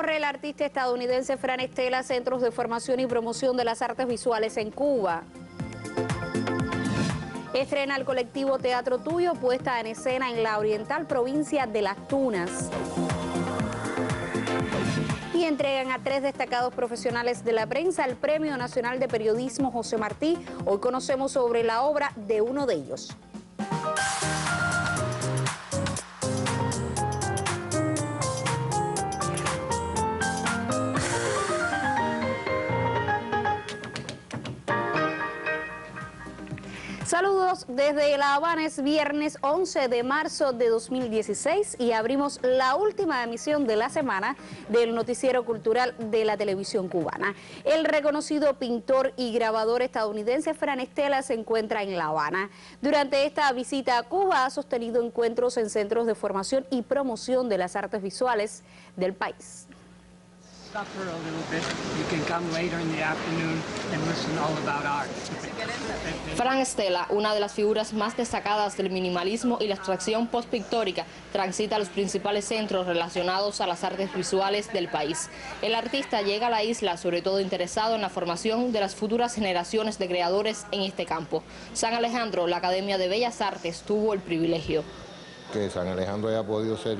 Recorre el artista estadounidense Fran Estela centros de formación y promoción de las artes visuales en Cuba. Estrena el colectivo Teatro Tuyo, puesta en escena en la oriental provincia de Las Tunas. Y entregan a 3 destacados profesionales de la prensa el Premio Nacional de Periodismo José Martí. Hoy conocemos sobre la obra de uno de ellos. Saludos desde La Habana, es viernes 11 de marzo de 2016 y abrimos la última emisión de la semana del noticiero cultural de la televisión cubana. El reconocido pintor y grabador estadounidense Fran Estela se encuentra en La Habana. Durante esta visita a Cuba ha sostenido encuentros en centros de formación y promoción de las artes visuales del país. Fran Estela, una de las figuras más destacadas del minimalismo y la abstracción postpictórica, transita los principales centros relacionados a las artes visuales del país. El artista llega a la isla sobre todo interesado en la formación de las futuras generaciones de creadores en este campo. San Alejandro, la Academia de Bellas Artes, tuvo el privilegio. Que San Alejandro haya podido ser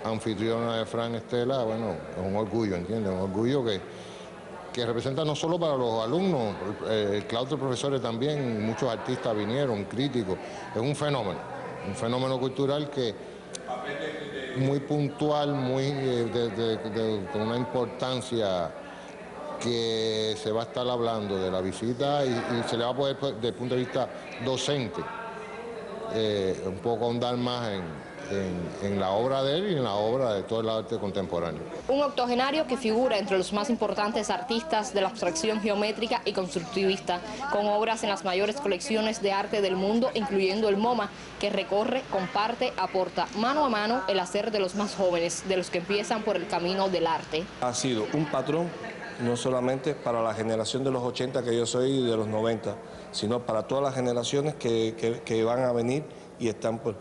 anfitriona de Fran Estela, bueno, es un orgullo, ¿entiendes? Un orgullo que representa no solo para los alumnos, el claustro de profesores también, muchos artistas vinieron, críticos. Es un fenómeno cultural que muy puntual, muy con una importancia que se va a estar hablando de la visita y se le va a poder, desde el punto de vista docente, un poco ahondar más en la obra de él y en la obra de todo el arte contemporáneo. Un octogenario que figura entre los más importantes artistas de la abstracción geométrica y constructivista, con obras en las mayores colecciones de arte del mundo, incluyendo el MoMA, que recorre, comparte, aporta mano a mano el hacer de los más jóvenes, de los que empiezan por el camino del arte. Ha sido un patrón no solamente para la generación de los 80 que yo soy y de los 90, sino para todas las generaciones que van a venir y están por...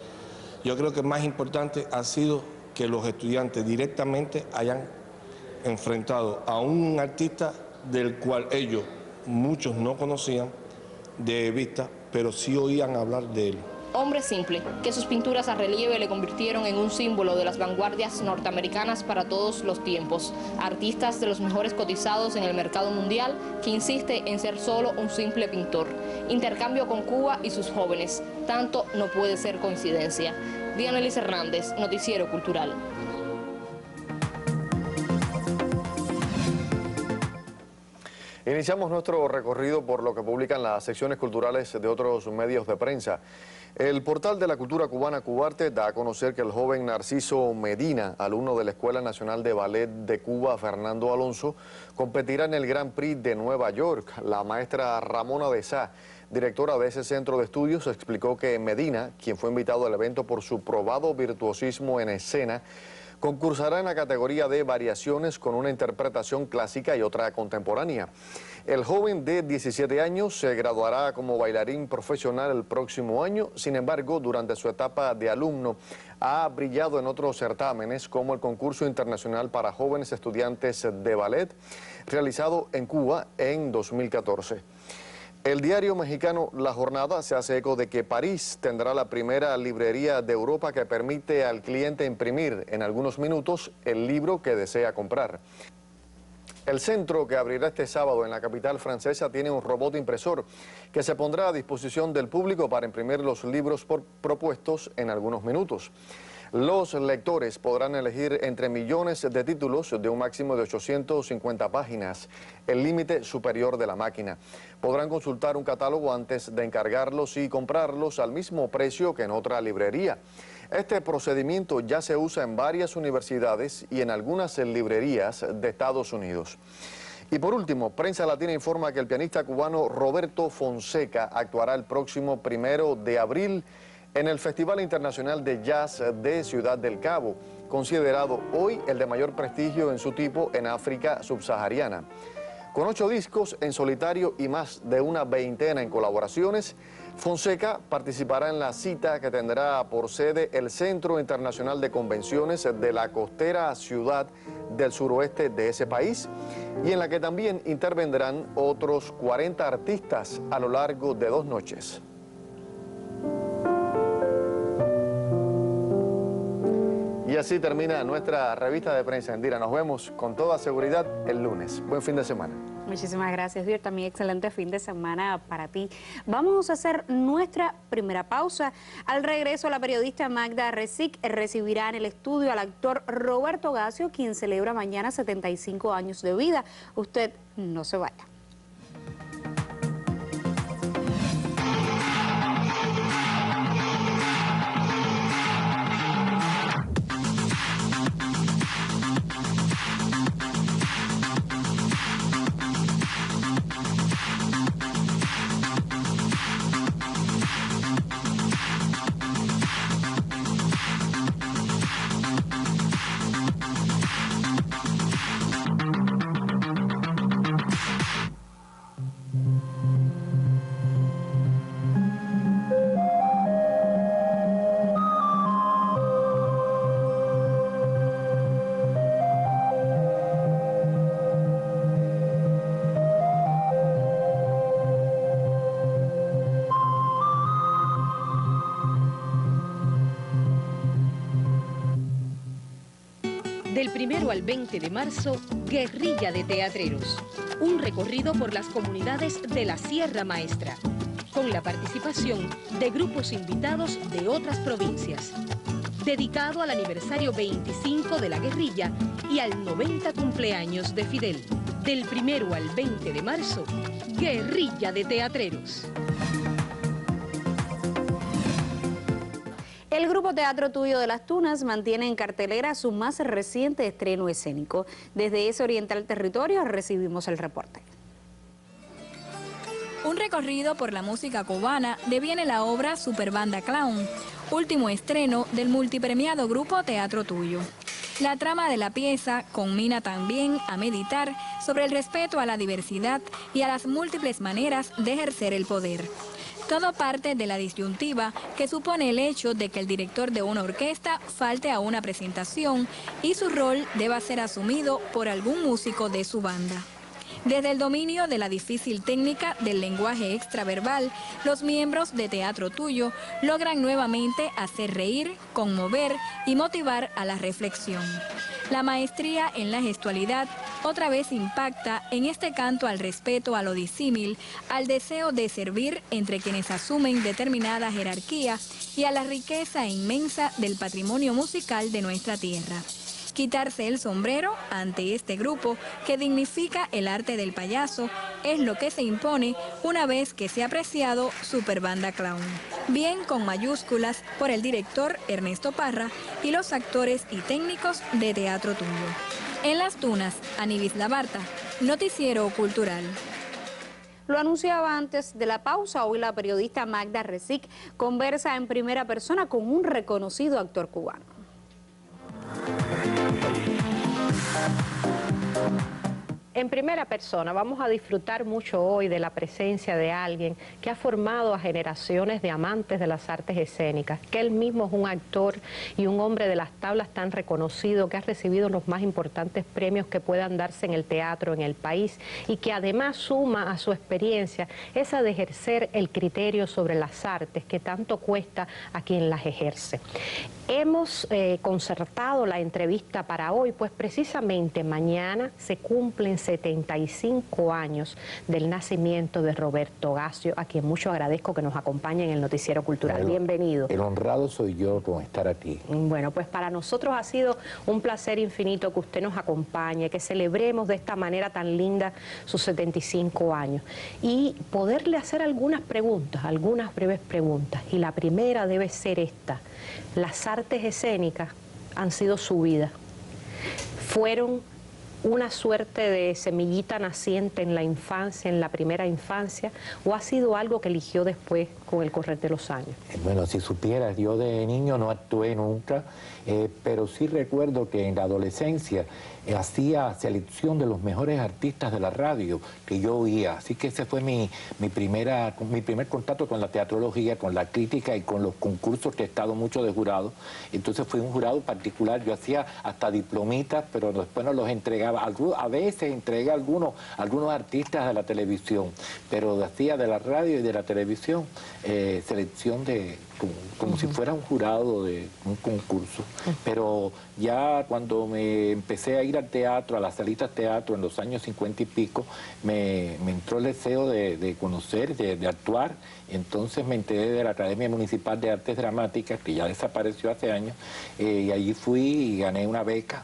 Yo creo que más importante ha sido que los estudiantes directamente hayan enfrentado a un artista del cual ellos, muchos no conocían de vista, pero sí oían hablar de él. Hombre simple, que sus pinturas a relieve le convirtieron en un símbolo de las vanguardias norteamericanas para todos los tiempos. Artistas de los mejores cotizados en el mercado mundial, que insiste en ser solo un simple pintor. Intercambio con Cuba y sus jóvenes. Tanto no puede ser coincidencia. Diana Liz Hernández, Noticiero Cultural. Iniciamos nuestro recorrido por lo que publican las secciones culturales de otros medios de prensa. El portal de la cultura cubana Cubarte da a conocer que el joven Narciso Medina, alumno de la Escuela Nacional de Ballet de Cuba, Fernando Alonso, competirá en el Grand Prix de Nueva York. La maestra Ramona de Sá, directora de ese centro de estudios, explicó que Medina, quien fue invitado al evento por su probado virtuosismo en escena, concursará en la categoría de variaciones con una interpretación clásica y otra contemporánea. El joven de 17 años se graduará como bailarín profesional el próximo año. Sin embargo, durante su etapa de alumno ha brillado en otros certámenes como el concurso internacional para jóvenes estudiantes de ballet realizado en Cuba en 2014. El diario mexicano La Jornada se hace eco de que París tendrá la primera librería de Europa que permite al cliente imprimir en algunos minutos el libro que desea comprar. El centro que abrirá este sábado en la capital francesa tiene un robot impresor que se pondrá a disposición del público para imprimir los libros propuestos en algunos minutos. Los lectores podrán elegir entre millones de títulos de un máximo de 850 páginas, el límite superior de la máquina. Podrán consultar un catálogo antes de encargarlos y comprarlos al mismo precio que en otra librería. Este procedimiento ya se usa en varias universidades y en algunas librerías de Estados Unidos. Y por último, Prensa Latina informa que el pianista cubano Roberto Fonseca actuará el próximo 1 de abril en el Festival Internacional de Jazz de Ciudad del Cabo, considerado hoy el de mayor prestigio en su tipo en África subsahariana. Con 8 discos en solitario y más de una veintena en colaboraciones, Fonseca participará en la cita que tendrá por sede el Centro Internacional de Convenciones de la costera ciudad del suroeste de ese país y en la que también intervendrán otros 40 artistas a lo largo de 2 noches. Y así termina nuestra revista de prensa, Indira. Nos vemos con toda seguridad el lunes. Buen fin de semana. Muchísimas gracias, Dios. También excelente fin de semana para ti. Vamos a hacer nuestra primera pausa. Al regreso, la periodista Magda Rezic recibirá en el estudio al actor Roberto Gasio, quien celebra mañana 75 años de vida. Usted no se vaya. Del 1 al 20 de marzo, Guerrilla de Teatreros, un recorrido por las comunidades de la Sierra Maestra, con la participación de grupos invitados de otras provincias, dedicado al aniversario 25 de la guerrilla y al 90 cumpleaños de Fidel. Del 1 al 20 de marzo, Guerrilla de Teatreros. El Grupo Teatro Tuyo de Las Tunas mantiene en cartelera su más reciente estreno escénico. Desde ese oriental territorio recibimos el reporte. Un recorrido por la música cubana deviene la obra Superbanda Clown, último estreno del multipremiado Grupo Teatro Tuyo. La trama de la pieza conmina también a meditar sobre el respeto a la diversidad y a las múltiples maneras de ejercer el poder. Todo parte de la disyuntiva que supone el hecho de que el director de una orquesta falte a una presentación y su rol deba ser asumido por algún músico de su banda. Desde el dominio de la difícil técnica del lenguaje extraverbal, los miembros de Teatro Tuyo logran nuevamente hacer reír, conmover y motivar a la reflexión. La maestría en la gestualidad otra vez impacta en este canto al respeto a lo disímil, al deseo de servir entre quienes asumen determinada jerarquía y a la riqueza inmensa del patrimonio musical de nuestra tierra. Quitarse el sombrero ante este grupo que dignifica el arte del payaso es lo que se impone una vez que se ha apreciado Superbanda Clown. Bien con mayúsculas por el director Ernesto Parra y los actores y técnicos de Teatro Tuyo. En Las Tunas, Anivis Labarta, Noticiero Cultural. Lo anunciaba antes de la pausa, hoy la periodista Magda Rezic conversa en primera persona con un reconocido actor cubano. En primera persona vamos a disfrutar mucho hoy de la presencia de alguien que ha formado a generaciones de amantes de las artes escénicas, que él mismo es un actor y un hombre de las tablas tan reconocido, que ha recibido los más importantes premios que puedan darse en el teatro en el país y que además suma a su experiencia esa de ejercer el criterio sobre las artes que tanto cuesta a quien las ejerce. Hemos concertado la entrevista para hoy, pues precisamente mañana se cumplen 75 años del nacimiento de Roberto Gasio, a quien mucho agradezco que nos acompañe en el Noticiero Cultural. Bienvenido. El honrado soy yo con estar aquí. Bueno, pues para nosotros ha sido un placer infinito que usted nos acompañe, que celebremos de esta manera tan linda sus 75 años y poderle hacer algunas preguntas, algunas breves preguntas. Y la primera debe ser esta: las artes escénicas han sido su vida. ¿Fueron una suerte de semillita naciente en la infancia, en la primera infancia, o ha sido algo que eligió después con el correr de los años? Bueno, si supieras, yo de niño no actué nunca, pero sí recuerdo que en la adolescencia hacía selección de los mejores artistas de la radio que yo oía. Así que ese fue mi primer contacto con la teatrología, con la crítica y con los concursos que he estado mucho de jurado. Entonces fui un jurado particular, yo hacía hasta diplomitas, pero después no los entregaba. A veces entregué a algunos artistas de la televisión, pero hacía de la radio y de la televisión selección de... como si fuera un jurado de un concurso. Pero ya cuando me empecé a ir al teatro, a las salitas teatro en los años 50 y pico, me entró el deseo de conocer, de actuar. Entonces me enteré de la Academia Municipal de Artes Dramáticas, que ya desapareció hace años, y allí fui y gané una beca,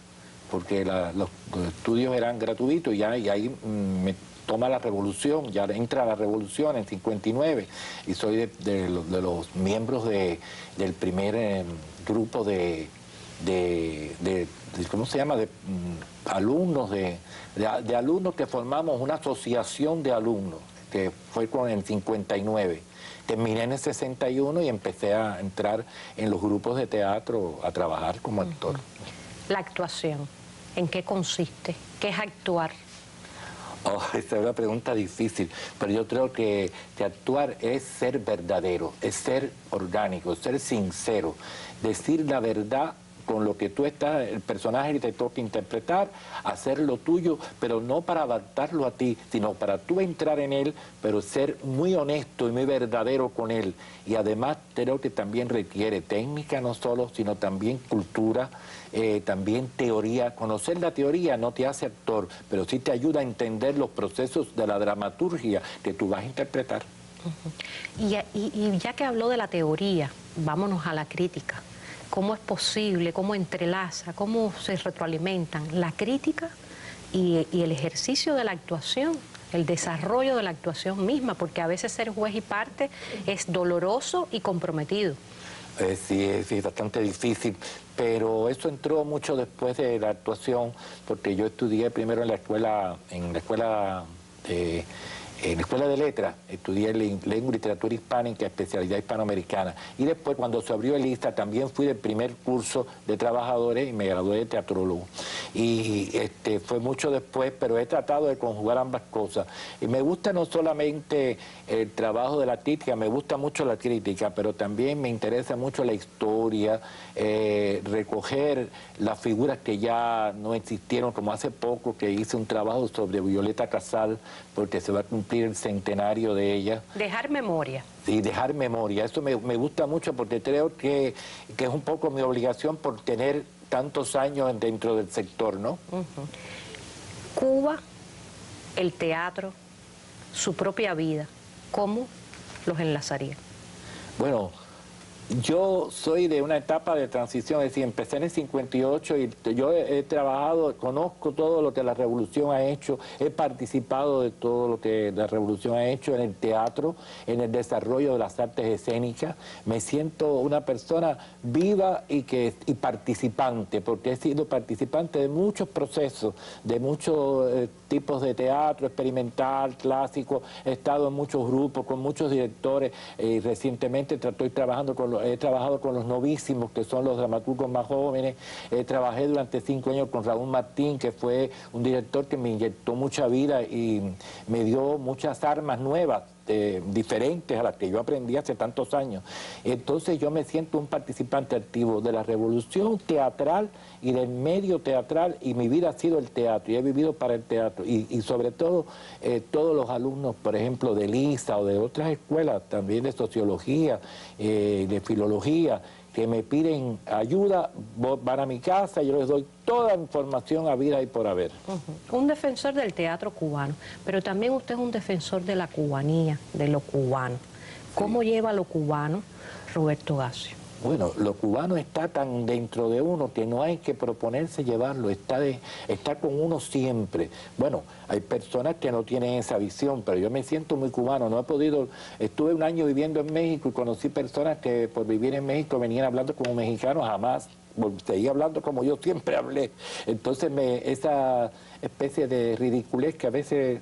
porque los estudios eran gratuitos, y ahí me toma la revolución, ya entra la revolución en 59, y soy de los miembros del primer grupo de ¿cómo se llama? De alumnos, de alumnos que formamos una asociación de alumnos, que fue en 59. Terminé en el 61 y empecé a entrar en los grupos de teatro, a trabajar como actor. La actuación, ¿en qué consiste? ¿Qué es actuar? Oh, esa es una pregunta difícil, pero yo creo que actuar es ser verdadero, es ser orgánico, ser sincero, decir la verdad con lo que tú estás, el personaje que te toca interpretar, hacer lo tuyo, pero no para adaptarlo a ti, sino para tú entrar en él, pero ser muy honesto y muy verdadero con él. Y además creo que también requiere técnica no solo, sino también cultura, también teoría. Conocer la teoría no te hace actor, pero sí te ayuda a entender los procesos de la dramaturgia que tú vas a interpretar. Y ya que habló de la teoría, vámonos a la crítica. ¿Cómo es posible, cómo entrelaza, cómo se retroalimentan la crítica y el ejercicio de la actuación, el desarrollo de la actuación misma? Porque a veces ser juez y parte es doloroso y comprometido. Sí, es bastante difícil, pero eso entró mucho después de la actuación, porque yo estudié primero en la escuela de letras, estudié lengua y literatura hispánica, especialidad hispanoamericana, y después cuando se abrió el ISTA también fui del primer curso de trabajadores y me gradué de teatrólogo. Y fue mucho después, pero he tratado de conjugar ambas cosas. Y me gusta no solamente el trabajo de la crítica, me gusta mucho la crítica, pero también me interesa mucho la historia, recoger las figuras que ya no existieron, como hace poco que hice un trabajo sobre Violeta Casal, porque se va a cumplir el centenario de ella. Dejar memoria. Sí, dejar memoria. Eso me gusta mucho porque creo que es un poco mi obligación por tener tantos años dentro del sector, ¿no? Cuba, el teatro, su propia vida, ¿cómo los enlazaría? Bueno, yo soy de una etapa de transición, es decir, empecé en el 58 y yo he trabajado, conozco todo lo que la revolución ha hecho, he participado de todo lo que la revolución ha hecho en el teatro, en el desarrollo de las artes escénicas. Me siento una persona viva y participante, porque he sido participante de muchos procesos, de muchos tipos de teatro experimental, clásico, he estado en muchos grupos, con muchos directores, y recientemente estoy trabajando he trabajado con los novísimos, que son los dramaturgos más jóvenes. Trabajé durante 5 años con Raúl Martín, que fue un director que me inyectó mucha vida y me dio muchas armas nuevas, diferentes a las que yo aprendí hace tantos años. Entonces yo me siento un participante activo de la revolución teatral y del medio teatral, y mi vida ha sido el teatro, y he vivido para el teatro, y sobre todo todos los alumnos, por ejemplo, de LISA o de otras escuelas, también de sociología, de filología, que me piden ayuda, van a mi casa, yo les doy toda información a vida y por haber. Un defensor del teatro cubano, pero también usted es un defensor de la cubanía, de lo cubano. ¿Cómo lleva lo cubano Roberto Gasio? Bueno, lo cubano está tan dentro de uno que no hay que proponerse llevarlo, está con uno siempre. Bueno, hay personas que no tienen esa visión, pero yo me siento muy cubano, no he podido, estuve un año viviendo en México y conocí personas que por vivir en México venían hablando como mexicanos, jamás, seguía hablando como yo siempre hablé. Entonces esa especie de ridiculez que a veces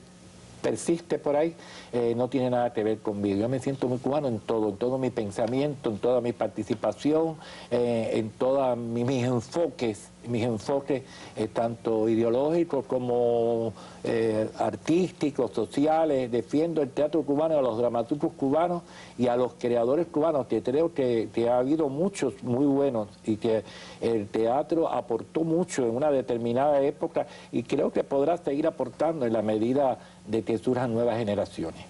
persiste por ahí, no tiene nada que ver conmigo. Yo me siento muy cubano en todo mi pensamiento, en toda mi participación, en todos mis enfoques mis enfoques tanto ideológicos como artísticos, sociales. Defiendo el teatro cubano, a los dramaturgos cubanos y a los creadores cubanos, que creo que ha habido muchos muy buenos y que el teatro aportó mucho en una determinada época y creo que podrá seguir aportando en la medida de que surjan nuevas generaciones.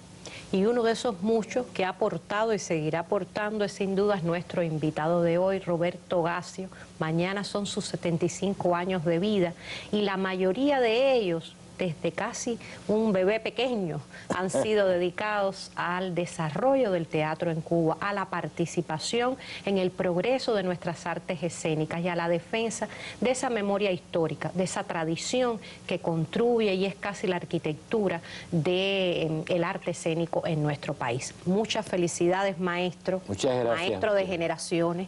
Y uno de esos muchos que ha aportado y seguirá aportando es sin duda nuestro invitado de hoy, Roberto Gassio. Mañana son sus 75 años de vida y la mayoría de ellos, desde casi un bebé pequeño, han sido dedicados al desarrollo del teatro en Cuba, a la participación en el progreso de nuestras artes escénicas y a la defensa de esa memoria histórica, de esa tradición que construye y es casi la arquitectura del arte escénico en nuestro país. Muchas felicidades, maestro. Muchas gracias. Maestro de generaciones.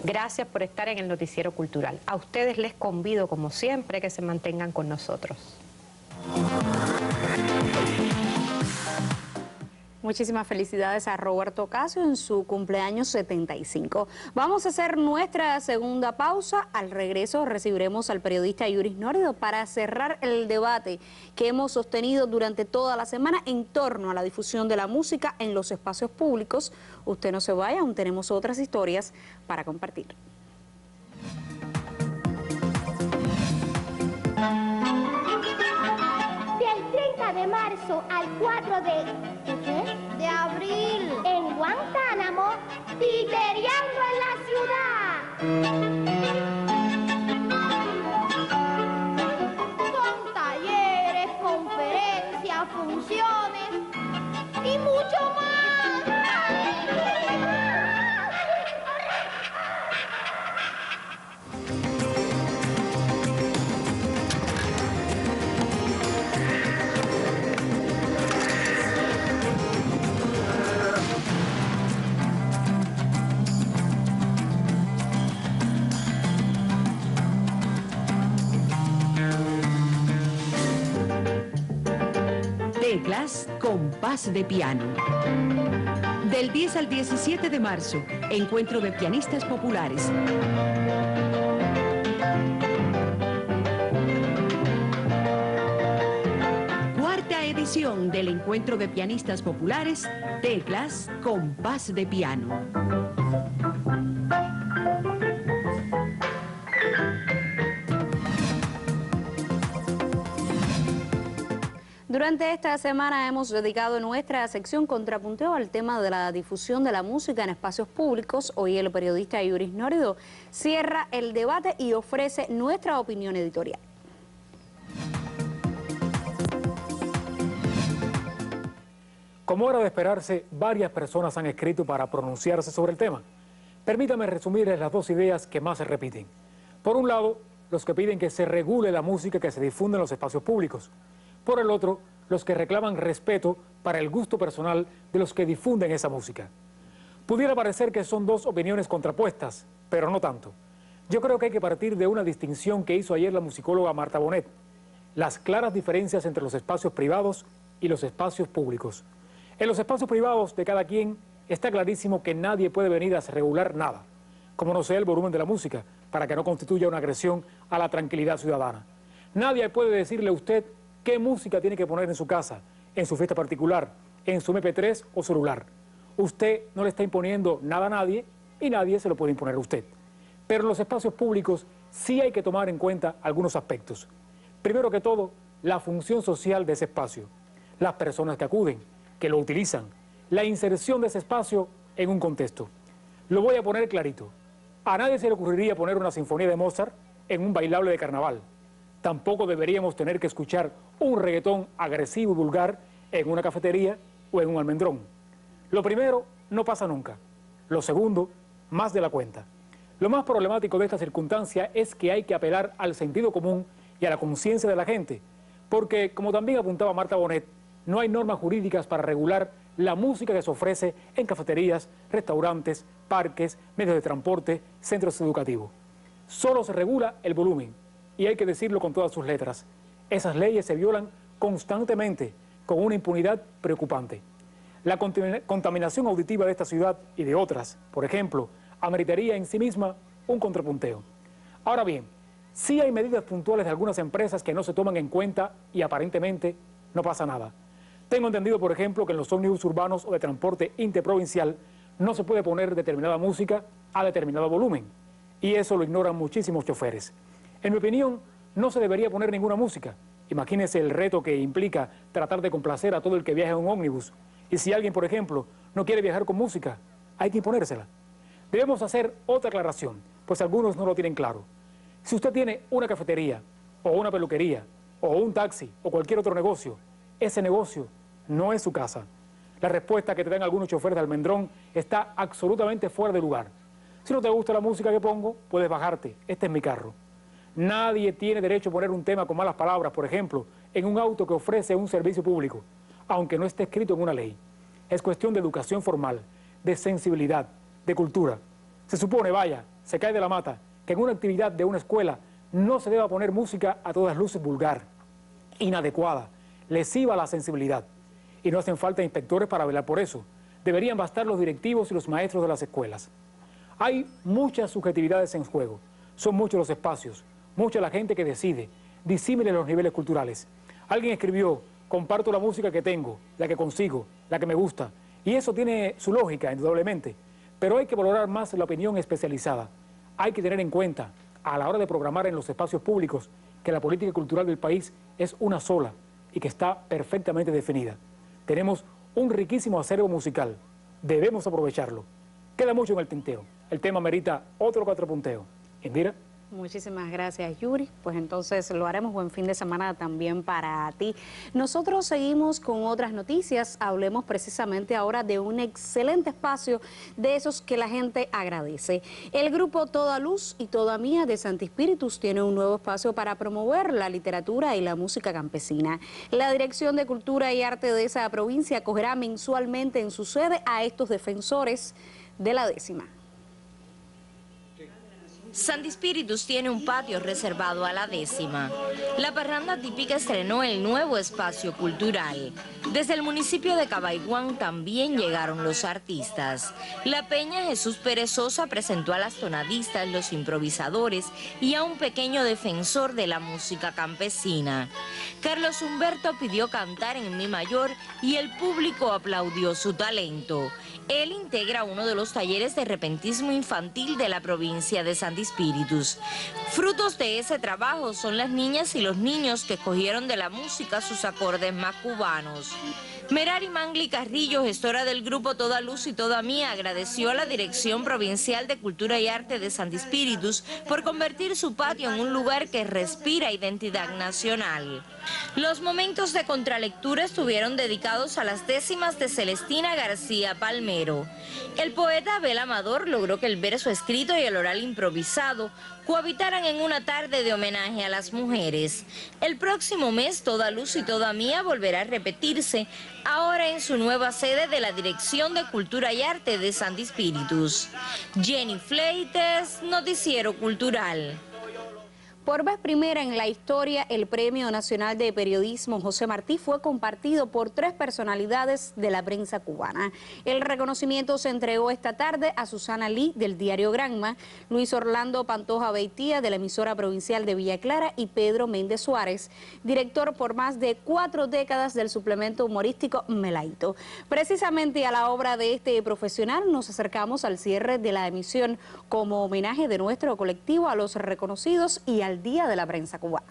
Gracias por estar en el Noticiero Cultural. A ustedes les convido, como siempre, que se mantengan con nosotros. Muchísimas felicidades a Roberto Gassio en su cumpleaños 75. Vamos a hacer nuestra segunda pausa. Al regreso recibiremos al periodista Yuris Norido para cerrar el debate que hemos sostenido durante toda la semana en torno a la difusión de la música en los espacios públicos. Usted no se vaya, aún tenemos otras historias para compartir. De marzo al 4 de abril en Guantánamo, titereando en la ciudad. Con talleres, conferencias, funciones y mucho más. Teclas Compás de Piano. Del 10 al 17 de marzo, encuentro de pianistas populares. Cuarta edición del encuentro de pianistas populares, Teclas Compás de Piano. Durante esta semana hemos dedicado nuestra sección Contrapunteo al tema de la difusión de la música en espacios públicos. Hoy el periodista Yuris Norido cierra el debate y ofrece nuestra opinión editorial. Como era de esperarse, varias personas han escrito para pronunciarse sobre el tema. Permítame resumirles las dos ideas que más se repiten. Por un lado, los que piden que se regule la música que se difunde en los espacios públicos. Por el otro, los que reclaman respeto para el gusto personal de los que difunden esa música. Pudiera parecer que son dos opiniones contrapuestas, pero no tanto. Yo creo que hay que partir de una distinción que hizo ayer la musicóloga Marta Bonet, las claras diferencias entre los espacios privados y los espacios públicos. En los espacios privados de cada quien está clarísimo que nadie puede venir a regular nada, como no sea el volumen de la música, para que no constituya una agresión a la tranquilidad ciudadana. Nadie puede decirle a usted qué música tiene que poner en su casa, en su fiesta particular, en su MP3 o celular. Usted no le está imponiendo nada a nadie y nadie se lo puede imponer a usted. Pero en los espacios públicos sí hay que tomar en cuenta algunos aspectos. Primero que todo, la función social de ese espacio, las personas que acuden, que lo utilizan, la inserción de ese espacio en un contexto. Lo voy a poner clarito. A nadie se le ocurriría poner una sinfonía de Mozart en un bailable de carnaval. Tampoco deberíamos tener que escuchar un reggaetón agresivo y vulgar en una cafetería o en un almendrón. Lo primero no pasa nunca. Lo segundo, más de la cuenta. Lo más problemático de esta circunstancia es que hay que apelar al sentido común y a la conciencia de la gente, porque, como también apuntaba Marta Bonet, no hay normas jurídicas para regular la música que se ofrece en cafeterías, restaurantes, parques, medios de transporte, centros educativos. Solo se regula el volumen. Y hay que decirlo con todas sus letras. Esas leyes se violan constantemente con una impunidad preocupante. La contaminación auditiva de esta ciudad y de otras, por ejemplo, ameritaría en sí misma un contrapunteo. Ahora bien, Sí hay medidas puntuales de algunas empresas que no se toman en cuenta y aparentemente no pasa nada. Tengo entendido, por ejemplo, que en los ómnibus urbanos o de transporte interprovincial no se puede poner determinada música a determinado volumen. Y eso lo ignoran muchísimos choferes. En mi opinión, no se debería poner ninguna música. Imagínense el reto que implica tratar de complacer a todo el que viaja en un ómnibus. Y si alguien, por ejemplo, no quiere viajar con música, hay que imponérsela. Debemos hacer otra aclaración, pues algunos no lo tienen claro. Si usted tiene una cafetería, o una peluquería, o un taxi, o cualquier otro negocio, ese negocio no es su casa. La respuesta que te dan algunos choferes de Almendrón está absolutamente fuera de lugar. Si no te gusta la música que pongo, puedes bajarte. Este es mi carro. Nadie tiene derecho a poner un tema con malas palabras, por ejemplo, en un auto que ofrece un servicio público, aunque no esté escrito en una ley. Es cuestión de educación formal, de sensibilidad, de cultura. Se supone, vaya, se cae de la mata, que en una actividad de una escuela no se deba poner música a todas luces vulgar, inadecuada, lesiva a la sensibilidad. Y no hacen falta inspectores para velar por eso. Deberían bastar los directivos y los maestros de las escuelas. Hay muchas subjetividades en juego. Son muchos los espacios, mucha la gente que decide, disímiles los niveles culturales. Alguien escribió, comparto la música que tengo, la que consigo, la que me gusta. Y eso tiene su lógica, indudablemente. Pero hay que valorar más la opinión especializada. Hay que tener en cuenta, a la hora de programar en los espacios públicos, que la política cultural del país es una sola y que está perfectamente definida. Tenemos un riquísimo acervo musical. Debemos aprovecharlo. Queda mucho en el tintero. El tema merita otro 4 punteo. Indira. Muchísimas gracias, Yuri. Pues entonces lo haremos. Buen fin de semana también para ti. Nosotros seguimos con otras noticias. Hablemos precisamente ahora de un excelente espacio de esos que la gente agradece. El grupo Toda Luz y Toda Mía de Santi Spíritus tiene un nuevo espacio para promover la literatura y la música campesina. La Dirección de Cultura y Arte de esa provincia acogerá mensualmente en su sede a estos defensores de la 10ª. Santi Spíritus tiene un patio reservado a la 10ª. La parranda típica estrenó el nuevo espacio cultural. Desde el municipio de Cabaiguán también llegaron los artistas. La Peña Jesús Perezosa presentó a las tonadistas, los improvisadores y a un pequeño defensor de la música campesina. Carlos Humberto pidió cantar en Mi mayor y el público aplaudió su talento. Él integra uno de los talleres de repentismo infantil de la provincia de Santi Spíritus. Frutos de ese trabajo son las niñas y los niños que escogieron de la música sus acordes más cubanos. Merari Mangli Carrillo, gestora del grupo Toda Luz y Toda Mía, agradeció a la Dirección Provincial de Cultura y Arte de Santi Spíritus por convertir su patio en un lugar que respira identidad nacional. Los momentos de contralectura estuvieron dedicados a las 10º de Celestina García Palmero. El poeta Abel Amador logró que el verso escrito y el oral improvisado cohabitaran en una tarde de homenaje a las mujeres. El próximo mes, Toda Luz y Toda Mía volverá a repetirse, ahora en su nueva sede de la Dirección de Cultura y Arte de Santi Spíritus. Jenny Fleites, Noticiero Cultural. Por vez primera en la historia, el Premio Nacional de Periodismo José Martí fue compartido por 3 personalidades de la prensa cubana. El reconocimiento se entregó esta tarde a Susana Lee, del diario Granma, Luis Orlando Pantoja Beitía, de la emisora provincial de Villa Clara, y Pedro Méndez Suárez, director por más de 4 décadas del suplemento humorístico Melaito. Precisamente a la obra de este profesional nos acercamos al cierre de la emisión como homenaje de nuestro colectivo a los reconocidos y al Día de la Prensa Cubana.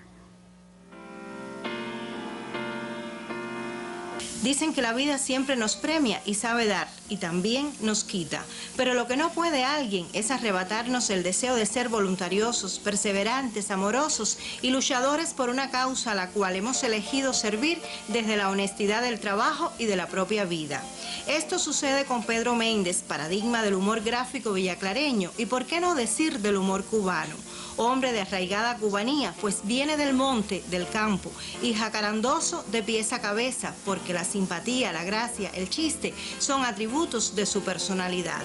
Dicen que la vida siempre nos premia y sabe dar, y también nos quita. Pero lo que no puede alguien es arrebatarnos el deseo de ser voluntariosos, perseverantes, amorosos y luchadores por una causa a la cual hemos elegido servir desde la honestidad del trabajo y de la propia vida. Esto sucede con Pedro Méndez, paradigma del humor gráfico villaclareño, y por qué no decir del humor cubano. Hombre de arraigada cubanía, pues viene del monte, del campo, y jacarandoso de pies a cabeza, porque la simpatía, la gracia, el chiste son atributos de su personalidad.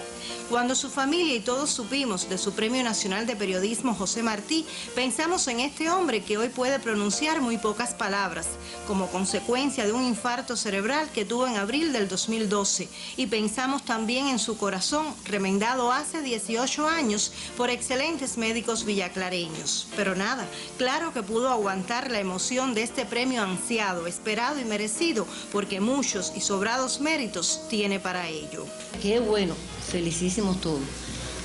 Cuando su familia y todos supimos de su Premio Nacional de Periodismo José Martí, pensamos en este hombre que hoy puede pronunciar muy pocas palabras, como consecuencia de un infarto cerebral que tuvo en abril del 2012, y pensamos también en su corazón, remendado hace 18 años por excelentes médicos villaclareños. clareños. Pero nada, claro que pudo aguantar la emoción de este premio ansiado, esperado y merecido, porque muchos y sobrados méritos tiene para ello. Qué bueno, felicísimos todos.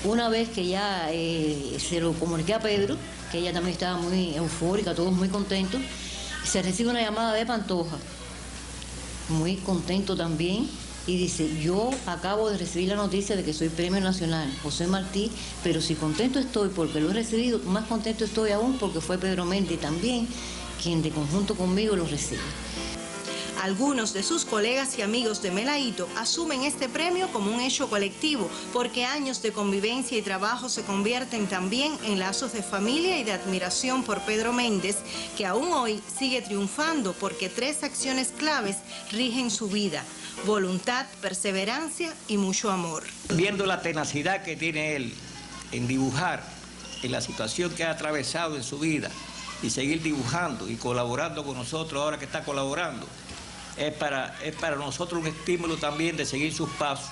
Una vez que ya se lo comuniqué a Pedro, que ella también estaba muy eufórica, todos muy contentos, se recibe una llamada de Pantoja, muy contento también, y dice, yo acabo de recibir la noticia de que soy Premio Nacional José Martí, pero si contento estoy porque lo he recibido, más contento estoy aún porque fue Pedro Méndez también quien de conjunto conmigo lo recibe. Algunos de sus colegas y amigos de Melaito asumen este premio como un hecho colectivo, porque años de convivencia y trabajo se convierten también en lazos de familia y de admiración por Pedro Méndez, que aún hoy sigue triunfando porque 3 acciones claves rigen su vida: voluntad, perseverancia y mucho amor. Viendo la tenacidad que tiene él en dibujar, en la situación que ha atravesado en su vida, y seguir dibujando y colaborando con nosotros ahora que está colaborando, es para nosotros un estímulo también de seguir sus pasos.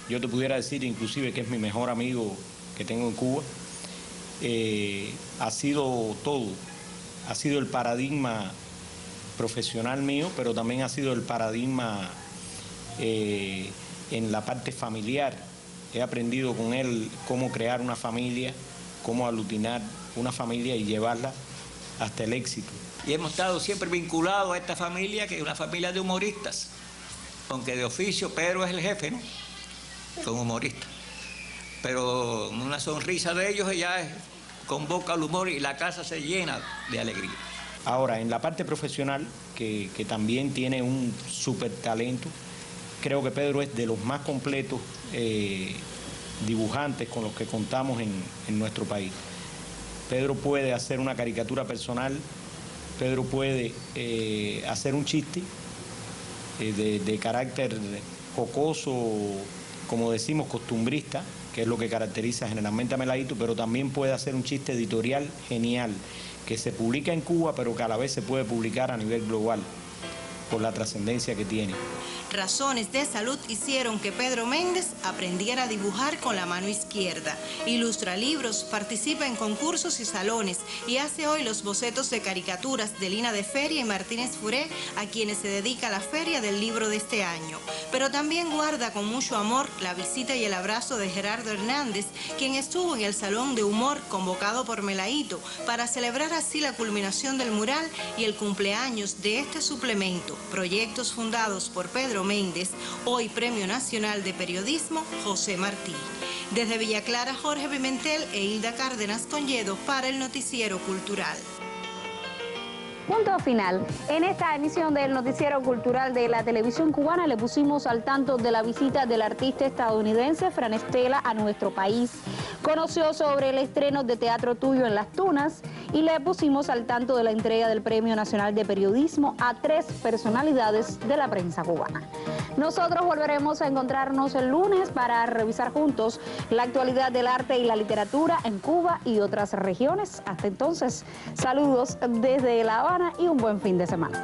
Yo te pudiera decir inclusive que es mi mejor amigo que tengo en Cuba. Ha sido todo, ha sido el paradigma profesional mío, pero también ha sido el paradigma en la parte familiar. He aprendido con él cómo crear una familia, cómo aglutinar una familia y llevarla hasta el éxito. Y hemos estado siempre vinculados a esta familia, que es una familia de humoristas, aunque de oficio Pedro es el jefe, ¿no? Son humoristas. Pero una sonrisa de ellos ya convoca al humor y la casa se llena de alegría. Ahora, en la parte profesional, que también tiene un súper talento, creo que Pedro es de los más completos dibujantes con los que contamos en nuestro país. Pedro puede hacer una caricatura personal, Pedro puede hacer un chiste de carácter jocoso, como decimos, costumbrista, que es lo que caracteriza generalmente a Melaito, pero también puede hacer un chiste editorial genial, que se publica en Cuba, pero que a la vez se puede publicar a nivel global, por la trascendencia que tiene. Razones de salud hicieron que Pedro Méndez aprendiera a dibujar con la mano izquierda. Ilustra libros, participa en concursos y salones y hace hoy los bocetos de caricaturas de Lina de Feria y Martínez Furé, a quienes se dedica la feria del libro de este año. Pero también guarda con mucho amor la visita y el abrazo de Gerardo Hernández, quien estuvo en el Salón de Humor convocado por Melaito para celebrar así la culminación del mural y el cumpleaños de este suplemento. Proyectos fundados por Pedro Méndez, hoy Premio Nacional de Periodismo José Martí. Desde Villa Clara, Jorge Pimentel e Hilda Cárdenas Conyedo para el Noticiero Cultural. Punto final. En esta emisión del Noticiero Cultural de la Televisión Cubana le pusimos al tanto de la visita del artista estadounidense Fran Estela a nuestro país. Conoció sobre el estreno de Teatro Tuyo en Las Tunas y le pusimos al tanto de la entrega del Premio Nacional de Periodismo a 3 personalidades de la prensa cubana. Nosotros volveremos a encontrarnos el lunes para revisar juntos la actualidad del arte y la literatura en Cuba y otras regiones. Hasta entonces, saludos desde La Habana y un buen fin de semana.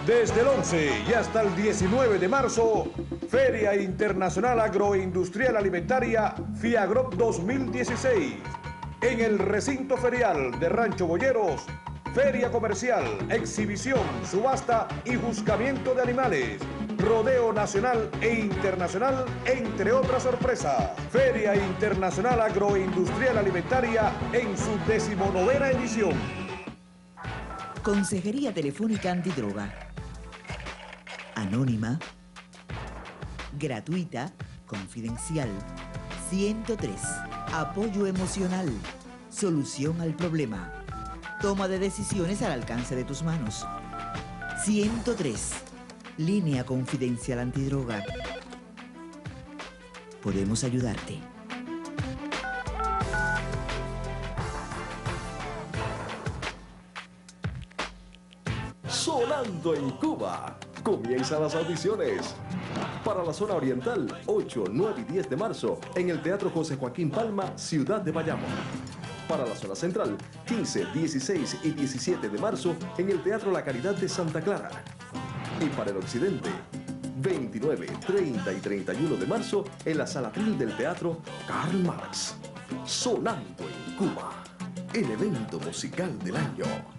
Desde el 11 y hasta el 19 de marzo, Feria Internacional Agroindustrial Alimentaria FIAGROP 2016. En el recinto ferial de Rancho Boyeros, feria comercial, exhibición, subasta y juzgamiento de animales, rodeo nacional e internacional, entre otras sorpresas. Feria Internacional Agroindustrial Alimentaria en su 19ª edición. Consejería Telefónica Antidroga. Anónima, gratuita, confidencial. 103. Apoyo emocional. Solución al problema. Toma de decisiones al alcance de tus manos. 103. Línea confidencial antidroga. Podemos ayudarte. Sonando en Cuba. Comienzan las audiciones. Para la zona oriental, 8, 9 y 10 de marzo, en el Teatro José Joaquín Palma, Ciudad de Bayamo. Para la zona central, 15, 16 y 17 de marzo en el Teatro La Caridad de Santa Clara. Y para el occidente, 29, 30 y 31 de marzo en la Sala Atril del Teatro Karl Marx. Sonando en Cuba, el evento musical del año.